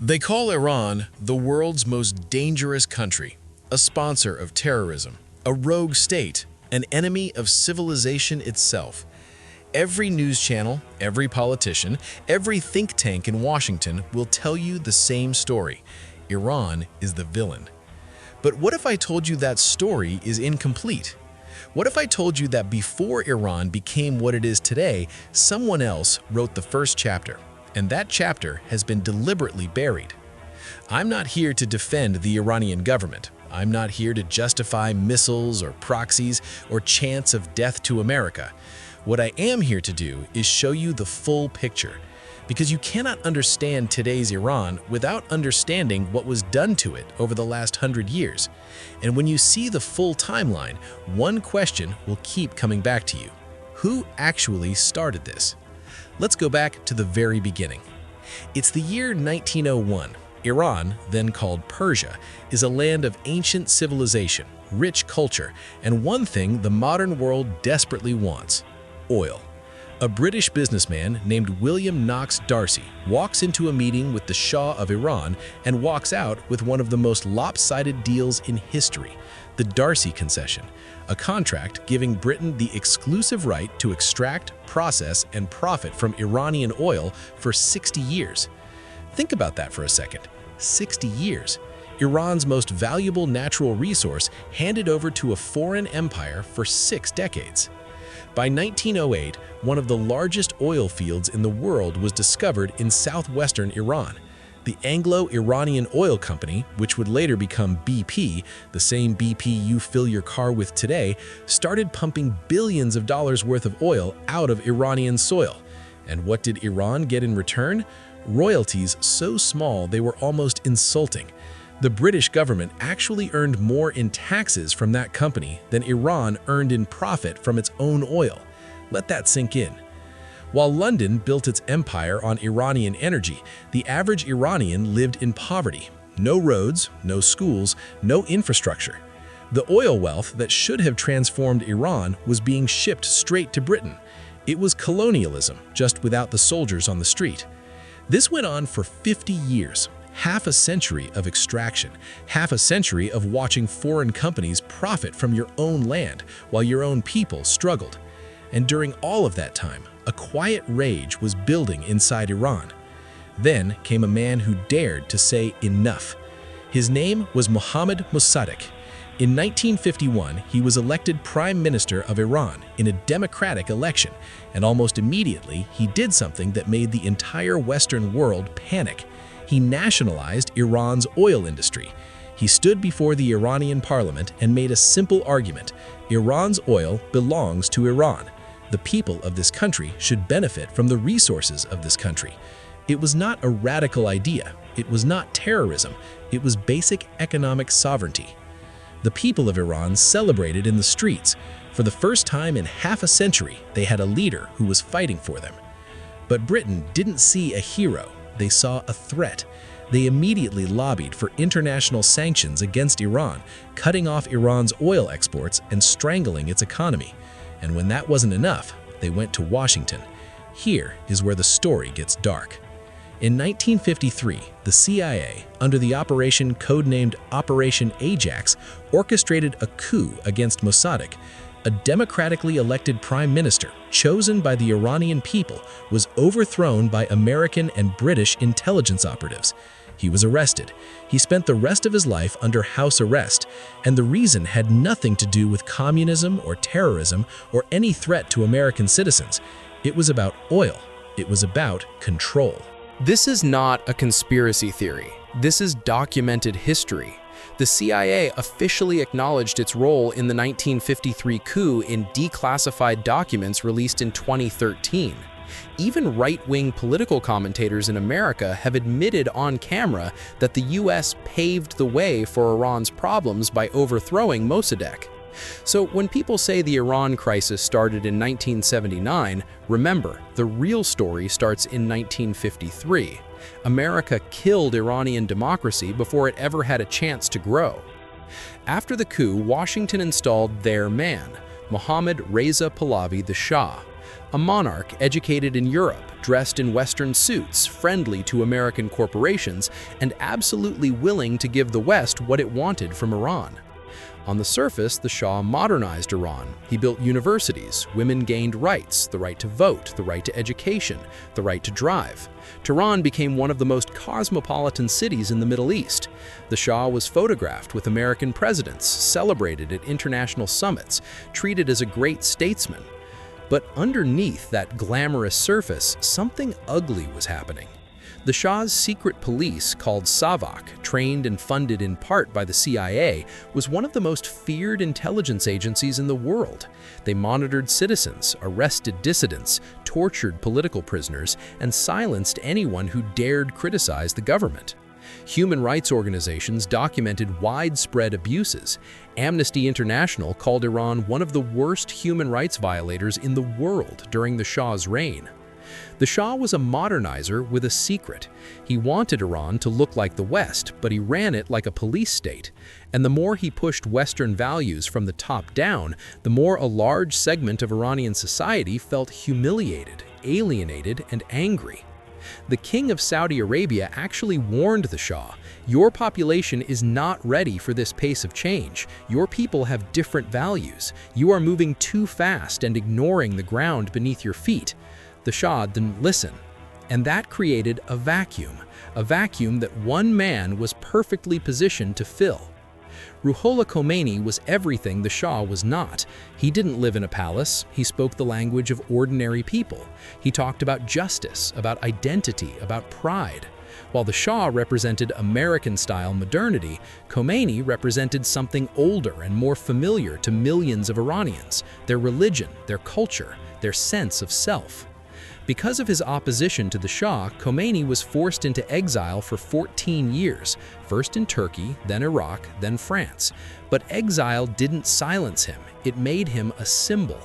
They call Iran the world's most dangerous country, a sponsor of terrorism, a rogue state, an enemy of civilization itself. Every news channel, every politician, every think tank in Washington will tell you the same story. Iran is the villain. But what if I told you that story is incomplete? What if I told you that before Iran became what it is today, someone else wrote the first chapter, and that chapter has been deliberately buried? I'm not here to defend the Iranian government. I'm not here to justify missiles or proxies or chants of death to America. What I am here to do is show you the full picture, because you cannot understand today's Iran without understanding what was done to it over the last 100 years. And when you see the full timeline, one question will keep coming back to you. Who actually started this? Let's go back to the very beginning. It's the year 1901. Iran, then called Persia, is a land of ancient civilization, rich culture, and one thing the modern world desperately wants: oil. A British businessman named William Knox D'Arcy walks into a meeting with the Shah of Iran and walks out with one of the most lopsided deals in history, the D'Arcy Concession, a contract giving Britain the exclusive right to extract, process, and profit from Iranian oil for 60 years. Think about that for a second. 60 years. Iran's most valuable natural resource handed over to a foreign empire for 6 decades. By 1908, one of the largest oil fields in the world was discovered in southwestern Iran. The Anglo-Iranian Oil Company, which would later become BP, the same BP you fill your car with today, started pumping billions of dollars worth of oil out of Iranian soil. And what did Iran get in return? Royalties so small they were almost insulting. The British government actually earned more in taxes from that company than Iran earned in profit from its own oil. Let that sink in. While London built its empire on Iranian energy, the average Iranian lived in poverty. No roads, no schools, no infrastructure. The oil wealth that should have transformed Iran was being shipped straight to Britain. It was colonialism, just without the soldiers on the street. This went on for 50 years. Half a century of extraction, half a century of watching foreign companies profit from your own land while your own people struggled. And during all of that time, a quiet rage was building inside Iran. Then came a man who dared to say enough. His name was Mohammad Mosaddegh. In 1951, he was elected Prime Minister of Iran in a democratic election, and almost immediately he did something that made the entire Western world panic. He nationalized Iran's oil industry. He stood before the Iranian parliament and made a simple argument: Iran's oil belongs to Iran. The people of this country should benefit from the resources of this country. It was not a radical idea. It was not terrorism. It was basic economic sovereignty. The people of Iran celebrated in the streets. For the first time in half a century, they had a leader who was fighting for them. But Britain didn't see a hero. They saw a threat. They immediately lobbied for international sanctions against Iran, cutting off Iran's oil exports and strangling its economy. And when that wasn't enough, they went to Washington. Here is where the story gets dark. In 1953, the CIA, under the operation codenamed Operation Ajax, orchestrated a coup against Mosaddegh. A democratically elected prime minister, chosen by the Iranian people, was overthrown by American and British intelligence operatives. He was arrested. He spent the rest of his life under house arrest, and the reason had nothing to do with communism or terrorism or any threat to American citizens. It was about oil. It was about control. This is not a conspiracy theory. This is documented history. The CIA officially acknowledged its role in the 1953 coup in declassified documents released in 2013. Even right-wing political commentators in America have admitted on camera that the US paved the way for Iran's problems by overthrowing Mosaddegh. So when people say the Iran crisis started in 1979, remember, the real story starts in 1953. America killed Iranian democracy before it ever had a chance to grow. After the coup, Washington installed their man, Mohammad Reza Pahlavi the Shah. A monarch educated in Europe, dressed in Western suits, friendly to American corporations, and absolutely willing to give the West what it wanted from Iran. On the surface, the Shah modernized Iran. He built universities, women gained rights, the right to vote, the right to education, the right to drive. Tehran became one of the most cosmopolitan cities in the Middle East. The Shah was photographed with American presidents, celebrated at international summits, treated as a great statesman. But underneath that glamorous surface, something ugly was happening. The Shah's secret police, called Savak, trained and funded in part by the CIA, was one of the most feared intelligence agencies in the world. They monitored citizens, arrested dissidents, tortured political prisoners, and silenced anyone who dared criticize the government. Human rights organizations documented widespread abuses. Amnesty International called Iran one of the worst human rights violators in the world during the Shah's reign. The Shah was a modernizer with a secret. He wanted Iran to look like the West, but he ran it like a police state. And the more he pushed Western values from the top down, the more a large segment of Iranian society felt humiliated, alienated, and angry. The king of Saudi Arabia actually warned the Shah, "Your population is not ready for this pace of change. Your people have different values. You are moving too fast and ignoring the ground beneath your feet." The Shah didn't listen, and that created a vacuum that one man was perfectly positioned to fill. Ruhollah Khomeini was everything the Shah was not. He didn't live in a palace. He spoke the language of ordinary people. He talked about justice, about identity, about pride. While the Shah represented American-style modernity, Khomeini represented something older and more familiar to millions of Iranians: their religion, their culture, their sense of self. Because of his opposition to the Shah, Khomeini was forced into exile for 14 years, first in Turkey, then Iraq, then France. But exile didn't silence him, it made him a symbol.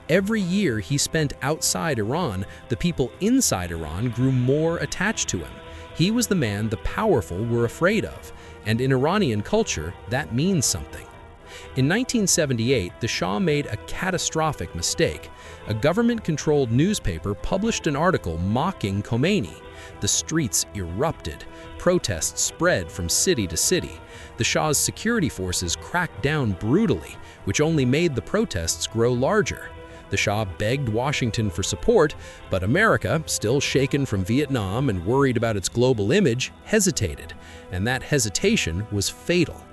Every year he spent outside Iran, the people inside Iran grew more attached to him. He was the man the powerful were afraid of, and in Iranian culture, that means something. In 1978, the Shah made a catastrophic mistake. A government-controlled newspaper published an article mocking Khomeini. The streets erupted. Protests spread from city to city. The Shah's security forces cracked down brutally, which only made the protests grow larger. The Shah begged Washington for support, but America, still shaken from Vietnam and worried about its global image, hesitated, and that hesitation was fatal.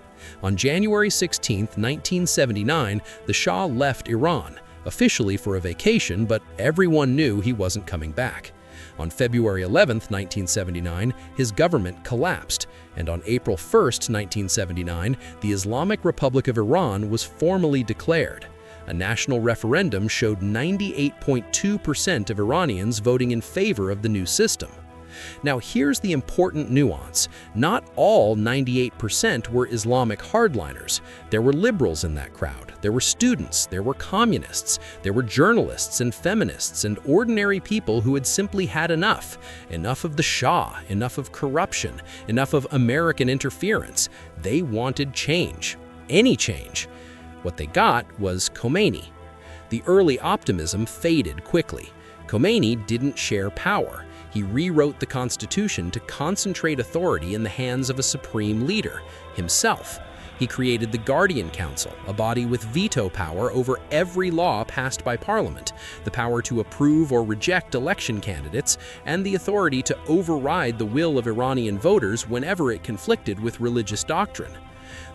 On January 16, 1979, the Shah left Iran, officially for a vacation, but everyone knew he wasn't coming back. On February 11, 1979, his government collapsed, and on April 1, 1979, the Islamic Republic of Iran was formally declared. A national referendum showed 98.2% of Iranians voting in favor of the new system. Now here's the important nuance. Not all 98% were Islamic hardliners. There were liberals in that crowd. There were students, there were communists, there were journalists and feminists and ordinary people who had simply had enough. Enough of the Shah, enough of corruption, enough of American interference. They wanted change. Any change. What they got was Khomeini. The early optimism faded quickly. Khomeini didn't share power. He rewrote the Constitution to concentrate authority in the hands of a supreme leader, himself. He created the Guardian Council, a body with veto power over every law passed by Parliament, the power to approve or reject election candidates, and the authority to override the will of Iranian voters whenever it conflicted with religious doctrine.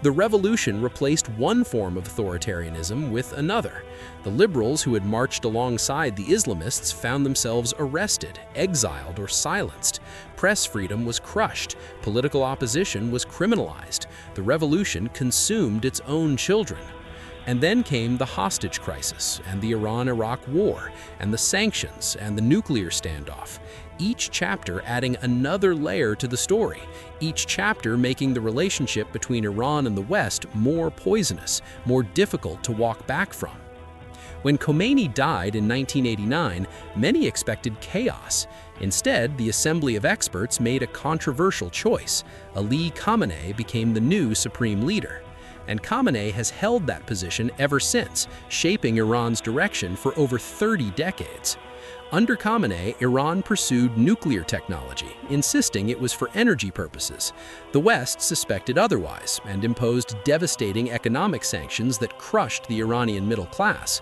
The revolution replaced one form of authoritarianism with another. The liberals who had marched alongside the Islamists found themselves arrested, exiled, or silenced. Press freedom was crushed. Political opposition was criminalized. The revolution consumed its own children. And then came the hostage crisis, and the Iran-Iraq war, and the sanctions, and the nuclear standoff. Each chapter adding another layer to the story, each chapter making the relationship between Iran and the West more poisonous, more difficult to walk back from. When Khomeini died in 1989, many expected chaos. Instead, the Assembly of Experts made a controversial choice. Ali Khamenei became the new supreme leader. and Khamenei has held that position ever since, shaping Iran's direction for over 30 decades. Under Khamenei, Iran pursued nuclear technology, insisting it was for energy purposes. The West suspected otherwise and imposed devastating economic sanctions that crushed the Iranian middle class.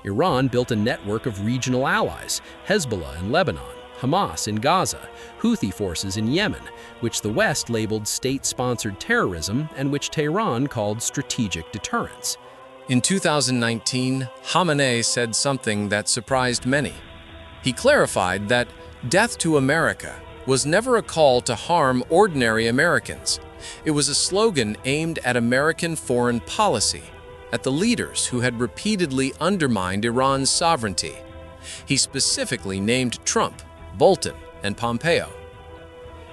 Iran built a network of regional allies, Hezbollah in Lebanon, Hamas in Gaza, Houthi forces in Yemen, which the West labeled state-sponsored terrorism and which Tehran called strategic deterrence. In 2019, Khamenei said something that surprised many. He clarified that death to America was never a call to harm ordinary Americans. It was a slogan aimed at American foreign policy, at the leaders who had repeatedly undermined Iran's sovereignty. He specifically named Trump, Bolton, and Pompeo.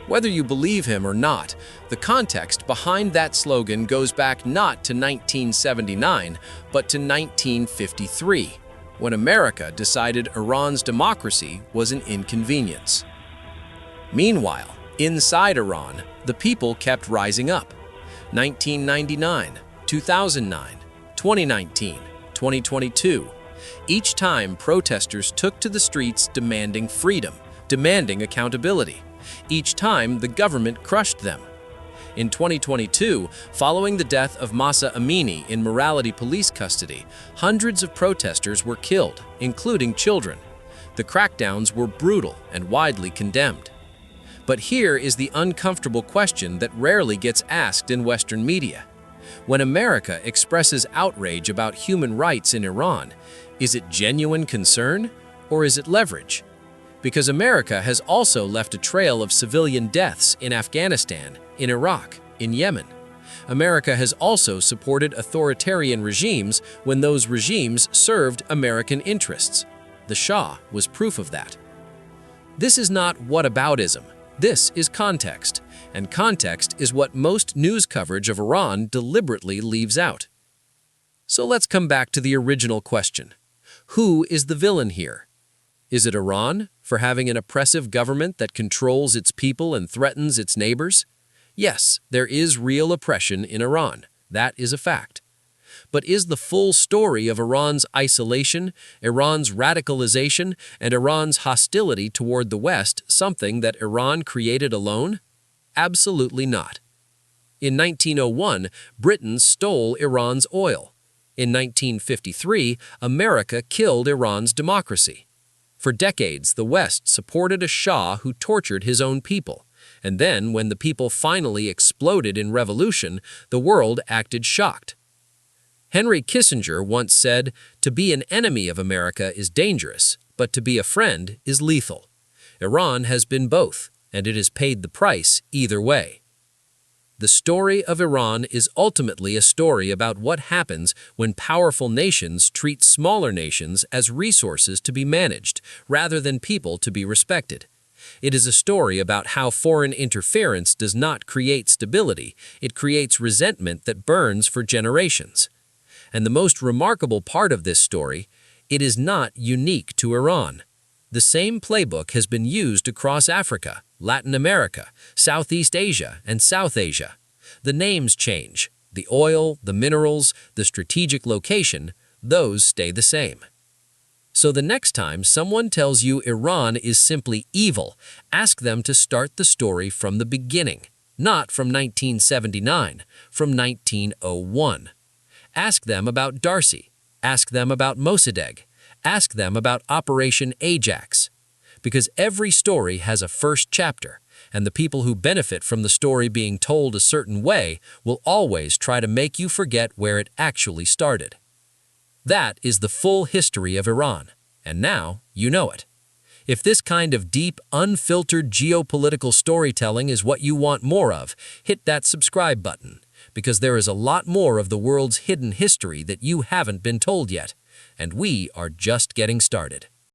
Whether you believe him or not, the context behind that slogan goes back not to 1979, but to 1953. When America decided Iran's democracy was an inconvenience. Meanwhile, inside Iran, the people kept rising up. 1999, 2009, 2019, 2022. Each time, protesters took to the streets demanding freedom, demanding accountability. Each time, the government crushed them. In 2022, following the death of Mahsa Amini in morality police custody, hundreds of protesters were killed, including children. The crackdowns were brutal and widely condemned. But here is the uncomfortable question that rarely gets asked in Western media. When America expresses outrage about human rights in Iran, is it genuine concern or is it leverage? Because America has also left a trail of civilian deaths in Afghanistan, in Iraq, in Yemen. America has also supported authoritarian regimes when those regimes served American interests. The Shah was proof of that. This is not whataboutism. This is context, and context is what most news coverage of Iran deliberately leaves out. So let's come back to the original question. Who is the villain here? Is it Iran, for having an oppressive government that controls its people and threatens its neighbors? Yes, there is real oppression in Iran. That is a fact. But is the full story of Iran's isolation, Iran's radicalization, and Iran's hostility toward the West something that Iran created alone? Absolutely not. In 1901, Britain stole Iran's oil. In 1953, America killed Iran's democracy. For decades, the West supported a Shah who tortured his own people. And then, when the people finally exploded in revolution, the world acted shocked. Henry Kissinger once said, "To be an enemy of America is dangerous, but to be a friend is lethal." Iran has been both, and it has paid the price either way. The story of Iran is ultimately a story about what happens when powerful nations treat smaller nations as resources to be managed, rather than people to be respected. It is a story about how foreign interference does not create stability, it creates resentment that burns for generations. And the most remarkable part of this story, it is not unique to Iran. The same playbook has been used across Africa, Latin America, Southeast Asia, and South Asia. The names change. The oil, the minerals, the strategic location, those stay the same. So the next time someone tells you Iran is simply evil, ask them to start the story from the beginning, not from 1979, from 1901. Ask them about D'Arcy. Ask them about Mosaddegh. Ask them about Operation Ajax. Because every story has a first chapter, and the people who benefit from the story being told a certain way will always try to make you forget where it actually started. That is the full history of Iran, and now you know it. If this kind of deep, unfiltered geopolitical storytelling is what you want more of, hit that subscribe button, because there is a lot more of the world's hidden history that you haven't been told yet, and we are just getting started.